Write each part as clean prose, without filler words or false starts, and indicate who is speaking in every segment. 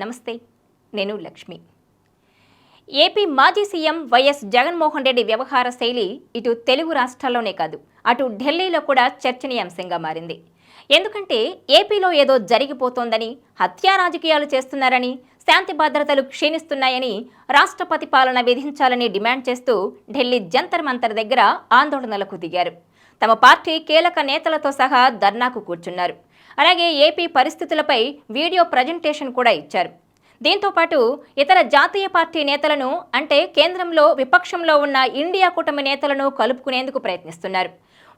Speaker 1: నమస్తే, నేను లక్ష్మి. ఏపీ మాజీ సీఎం వైఎస్ జగన్మోహన్ రెడ్డి వ్యవహార శైలి ఇటు తెలుగు రాష్ట్రాల్లోనే కాదు, అటు ఢిల్లీలో కూడా చర్చనీయాంశంగా మారింది. ఎందుకంటే ఏపీలో ఏదో జరిగిపోతోందని, హత్యా రాజకీయాలు చేస్తున్నారని, శాంతి భద్రతలు క్షీణిస్తున్నాయని, రాష్ట్రపతి పాలన విధించాలని డిమాండ్ చేస్తూ ఢిల్లీ జంతర్ మంతర్ దగ్గర ఆందోళనలకు దిగారు. తమ పార్టీ కీలక నేతలతో సహా ధర్నాకు కూర్చున్నారు. అలాగే ఏపీ పరిస్థితులపై వీడియో ప్రజెంటేషన్ కూడా ఇచ్చారు. దీంతో పాటు ఇతర జాతీయ పార్టీ నేతలను, అంటే కేంద్రంలో విపక్షంలో ఉన్న ఇండియా కూటమి నేతలను కలుపుకునేందుకు ప్రయత్నిస్తున్నారు.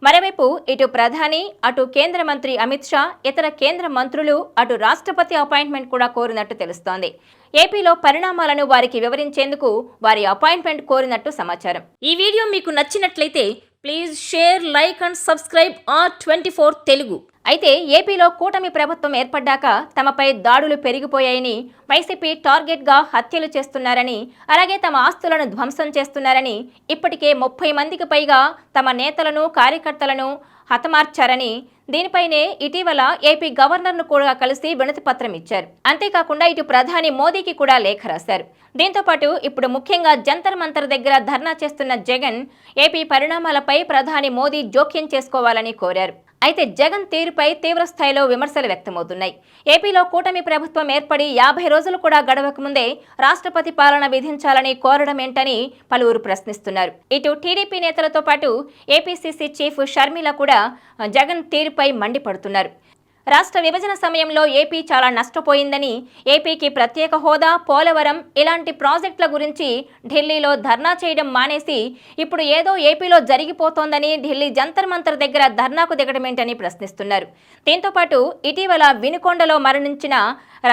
Speaker 1: మరోవైపు ఇటు ప్రధాని, అటు కేంద్ర మంత్రి అమిత్ షా, ఇతర కేంద్ర మంత్రులు, అటు రాష్ట్రపతి అపాయింట్మెంట్ కూడా కోరినట్టు తెలుస్తోంది. ఏపీలో పరిణామాలను వారికి వివరించేందుకు వారి అపాయింట్మెంట్ కోరినట్టు సమాచారం. ఈ వీడియో మీకు నచ్చినట్లయితే please share, like and subscribe R24 Telugu. అయితే ఏపీలో కూటమి ప్రభుత్వం ఏర్పడ్డాక తమపై దాడులు పెరిగిపోయాయని, వైసీపీ టార్గెట్గా హత్యలు చేస్తున్నారని, అలాగే తమ ఆస్తులను ధ్వంసం చేస్తున్నారని, ఇప్పటికే 30 మందికి పైగా తమ నేతలను, కార్యకర్తలను హతమార్చారని, దీనిపైనే ఇటీవల ఏపీ గవర్నర్ను కూడా కలిసి వినతి పత్రం ఇచ్చారు. అంతేకాకుండా ఇటు ప్రధాని మోదీకి కూడా లేఖ రాశారు. దీంతో పాటు ఇప్పుడు ముఖ్యంగా జంతర్ మంతర్ దగ్గర ధర్నా చేస్తున్న జగన్ ఏపీ పరిణామాలపై ప్రధాని మోదీ జోక్యం చేసుకోవాలని కోరారు. అయితే జగన్ తీరుపై తీవ్ర స్థాయిలో విమర్శలు వ్యక్తమవుతున్నాయి. ఏపీలో కూటమి ప్రభుత్వం ఏర్పడి 50 రోజులు కూడా గడవక ముందే రాష్ట్రపతి పాలన విధించాలని కోరడం ఏంటని పలువురు ప్రశ్నిస్తున్నారు. ఇటు టీడీపీ నేతలతో పాటు ఏపీసీసీ చీఫ్ షర్మిల కూడా జగన్ తీరుపై మండిపడుతున్నారు. రాష్ట్ర విభజన సమయంలో ఏపీ చాలా నష్టపోయిందని, ఏపీకి ప్రత్యేక హోదా, పోలవరం ఇలాంటి ప్రాజెక్టుల గురించి ఢిల్లీలో ధర్నా చేయడం మానేసి ఇప్పుడు ఏదో ఏపీలో జరిగిపోతోందని ఢిల్లీ జంతర్ మంతర్ దగ్గర ధర్నాకు దిగడమేంటని ప్రశ్నిస్తున్నారు. దీంతోపాటు ఇటీవల వినుకొండలో మరణించిన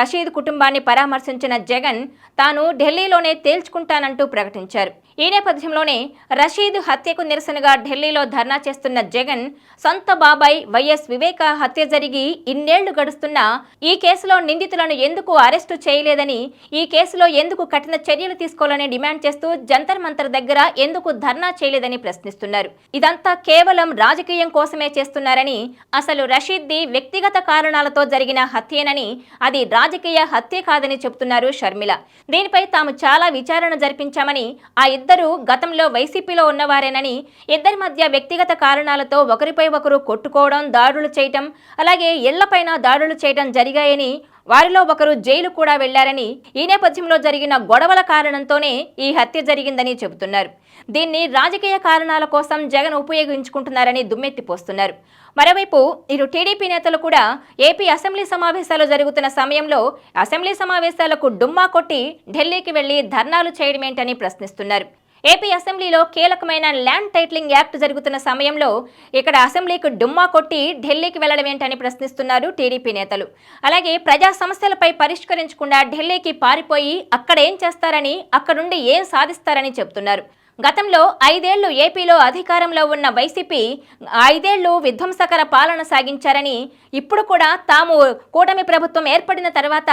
Speaker 1: రషీద్ కుటుంబాన్ని పరామర్శించిన జగన్ తాను ఢిల్లీలోనే తేల్చుకుంటానంటూ ప్రకటించారు. ఈ నేపథ్యంలోనే రషీద్ హత్యకు నిరసనగా ఢిల్లీలో ధర్నా చేస్తున్న జగన్ సొంత బాబాయ్ వైఎస్ వివేక హత్య జరిగి ఇన్నేళ్లు గడుస్తున్నా ఈ కేసులో నిందితులను ఎందుకు అరెస్టు చేయలేదని, ఈ కేసులో ఎందుకు కఠిన చర్యలు తీసుకోవాలని డిమాండ్ చేస్తూ జంతర్ మంతర్ దగ్గర ఎందుకు ధర్నా చేయలేదని ప్రశ్నిస్తున్నారు. ఇదంతా కేవలం రాజకీయం కోసమే చేస్తున్నారని, అసలు రషీద్ది వ్యక్తిగత కారణాలతో జరిగిన హత్యేనని, అది రాజకీయ హత్య కాదని చెబుతున్నారు షర్మిల. దీనిపై తాము చాలా విచారణ జరిపించామని, ఆ ఇద్దరు గతంలో వైసీపీలో ఉన్నవారేనని, ఇద్దరి మధ్య వ్యక్తిగత కారణాలతో ఒకరిపై ఒకరు కొట్టుకోవడం, దాడులు చేయటం, అలాగే ఇళ్లపైన దాడులు చేయడం జరిగాయని, వారిలో ఒకరు జైలు కూడా వెళ్లారని, ఈ నేపథ్యంలో జరిగిన గొడవల కారణంతోనే ఈ హత్య జరిగిందని చెబుతున్నారు. దీన్ని రాజకీయ కారణాల కోసం జగన్ ఉపయోగించుకుంటున్నారని దుమ్మెత్తిపోస్తున్నారు. మరోవైపు ఇటు టీడీపీ నేతలు కూడా ఏపీ అసెంబ్లీ సమావేశాలు జరుగుతున్న సమయంలో అసెంబ్లీ సమావేశాలకు డుమ్మా కొట్టి ఢిల్లీకి వెళ్లి ధర్నాలు చేయడమేంటని ప్రశ్నిస్తున్నారు. ఏపీ అసెంబ్లీలో కీలకమైన ల్యాండ్ టైటిలింగ్ యాక్ట్ జరుగుతున్న సమయంలో ఇక్కడ అసెంబ్లీకి డుమ్మా కొట్టి ఢిల్లీకి వెళ్లడం ఏంటని ప్రశ్నిస్తున్నారు టీడీపీ నేతలు. అలాగే ప్రజా సమస్యలపై పరిష్కరించకుండా ఢిల్లీకి పారిపోయి అక్కడ ఏం చేస్తారని, అక్కడుండి ఏం సాధిస్తారని చెబుతున్నారు. గతంలో 5 ఏళ్లు ఏపీలో అధికారంలో ఉన్న వైసీపీ 5 ఏళ్లు విధ్వంసకర పాలన సాగించారని, ఇప్పుడు కూడా తాము కూటమి ప్రభుత్వం ఏర్పడిన తర్వాత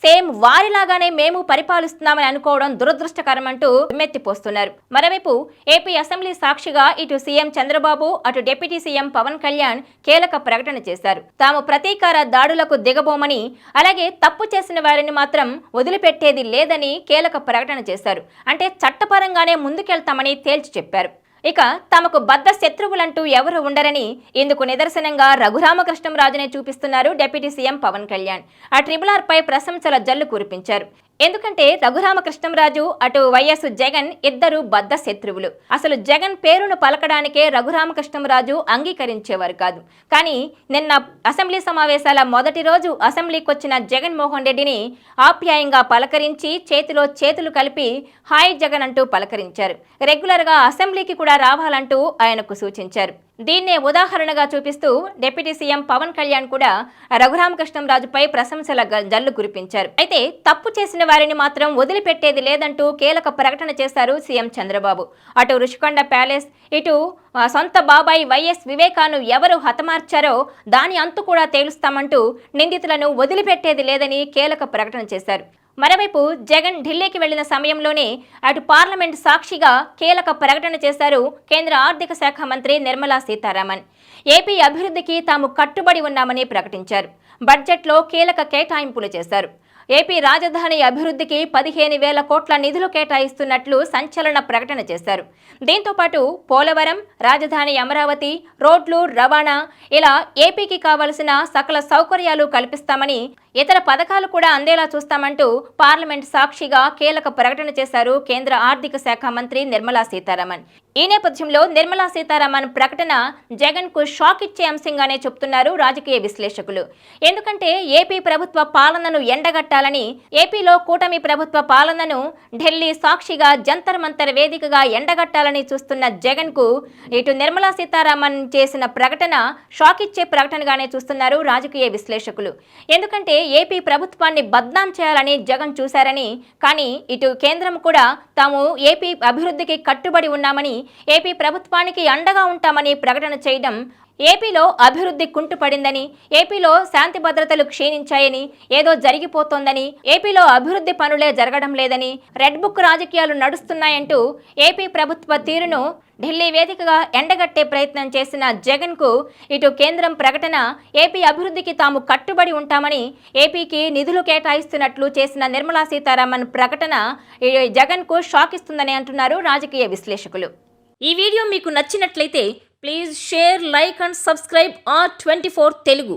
Speaker 1: సేమ్ వారిలాగానే మేము పరిపాలిస్తున్నామని అనుకోవడం దురదృష్టకరమంటూ మెత్తిపోస్తున్నారు. మరోవైపు ఏపీ అసెంబ్లీ సాక్షిగా ఇటు సీఎం చంద్రబాబు, అటు డిప్యూటీ సీఎం పవన్ కళ్యాణ్ కీలక ప్రకటన చేశారు. తాము ప్రతీకార దాడులకు దిగబోమని, అలాగే తప్పు చేసిన వారిని మాత్రం వదిలిపెట్టేది లేదని కీలక ప్రకటన చేశారు. అంటే చట్టపరంగానే ముందుకెళ్తామని తేల్చి చెప్పారు. ఇక తమకు బద్ద శత్రువులంటూ ఎవరు ఉండరని, ఇందుకు నిదర్శనంగా రఘురామకృష్ణంరాజునే చూపిస్తున్నారు డిప్యూటీ సీఎం పవన్ కళ్యాణ్. ఆ RRR పై ప్రశంసల జల్లు కురిపించారు. ఎందుకంటే రఘురామకృష్ణంరాజు, అటు వైఎస్ జగన్ ఇద్దరు బద్ద శత్రువులు. అసలు జగన్ పేరును పలకడానికే రఘురామకృష్ణంరాజు అంగీకరించేవారు కాదు. కానీ నిన్న అసెంబ్లీ సమావేశాల మొదటి రోజు అసెంబ్లీకి వచ్చిన జగన్మోహన్ రెడ్డిని ఆప్యాయంగా పలకరించి చేతిలో చేతులు కలిపి హాయ్ జగన్ అంటూ పలకరించారు. రెగ్యులర్గా అసెంబ్లీకి కూడా రావాలంటూ ఆయనకు సూచించారు. దీన్నే ఉదాహరణగా చూపిస్తూ డిప్యూటీ సీఎం పవన్ కళ్యాణ్ కూడా రఘురామకృష్ణంరాజుపై ప్రశంసల జల్లు కురిపించారు. అయితే తప్పు చేసిన వారిని మాత్రం వదిలిపెట్టేది లేదంటూ కీలక ప్రకటన చేశారు సీఎం చంద్రబాబు. అటు రుషికొండ ప్యాలెస్, ఇటు సొంత బాబాయ్ వైఎస్ వివేకాను ఎవరు హతమార్చారో దాని అంతు కూడా తేలుస్తామంటూ నిందితులను వదిలిపెట్టేది లేదని కీలక ప్రకటన చేశారు. మరోవైపు జగన్ ఢిల్లీకి వెళ్లిన సమయంలోనే అటు పార్లమెంట్ సాక్షిగా కీలక ప్రకటన చేశారు కేంద్ర ఆర్థిక శాఖ మంత్రి నిర్మలా సీతారామన్. ఏపీ అభివృద్ధికి తాము కట్టుబడి ఉన్నామని ప్రకటించారు. బడ్జెట్లో కీలక కేటాయింపులు చేశారు. ఏపీ రాజధాని అభివృద్ధికి 15,000 కోట్ల నిధులు కేటాయిస్తున్నట్లు సంచలన ప్రకటన చేశారు. దీంతో పాటు పోలవరం, రాజధాని అమరావతి, రోడ్లు, రవాణా ఇలా ఏపీకి కావలసిన సకల సౌకర్యాలు కల్పిస్తామని, ఇతర పథకాలు కూడా అందేలా చూస్తామంటూ పార్లమెంట్ సాక్షిగా కీలక ప్రకటన చేశారు కేంద్ర ఆర్థిక శాఖ మంత్రి నిర్మలా సీతారామన్. ఈ నేపథ్యంలో నిర్మలా సీతారామన్ ప్రకటన జగన్ కు షాక్ ఇచ్చే అంశంగానే చెప్తున్నారు రాజకీయ విశ్లేషకులు. ఎందుకంటే ఏపీ ప్రభుత్వ పాలనను ఎండగట్టాలని, ఏపీలో కూటమి ప్రభుత్వ పాలనను ఢిల్లీ సాక్షిగా జంతర్ మంతర్ వేదికగా ఎండగట్టాలని చూస్తున్న జగన్ కు ఇటు నిర్మలా సీతారామన్ చేసిన ప్రకటన షాక్ ఇచ్చే ప్రకటనగానే చూస్తున్నారు రాజకీయ విశ్లేషకులు. ఎందుకంటే ఏపీ ప్రభుత్వాన్ని బద్నాం చేయాలని జగన్ చూశారని, కానీ ఇటు కేంద్రం కూడా తాము ఏపీ అభివృద్ధికి కట్టుబడి ఉన్నామని, ఏపీ ప్రభుత్వానికి అండగా ఉంటామని ప్రకటన చేయడం ఏపీలో అభివృద్ధి కుంటుపడిందని, ఏపీలో శాంతి భద్రతలు క్షీణించాయని, ఏదో జరిగిపోతోందని, ఏపీలో అభివృద్ధి పనులే జరగడం లేదని, రెడ్ బుక్ రాజకీయాలు నడుస్తున్నాయంటూ ఏపీ ప్రభుత్వ తీరును ఢిల్లీ వేదికగా ఎండగట్టే ప్రయత్నం చేసిన జగన్ కు ఇటు కేంద్రం ప్రకటన ఏపీ అభివృద్ధికి తాము కట్టుబడి ఉంటామని, ఏపీకి నిధులు కేటాయిస్తున్నట్లు చేసిన నిర్మలా సీతారామన్ ప్రకటన జగన్ కు షాక్ ఇస్తుందని అంటున్నారు రాజకీయ విశ్లేషకులు. ఈ వీడియో మీకు నచ్చినట్లయితే please share, like and subscribe R24 Telugu.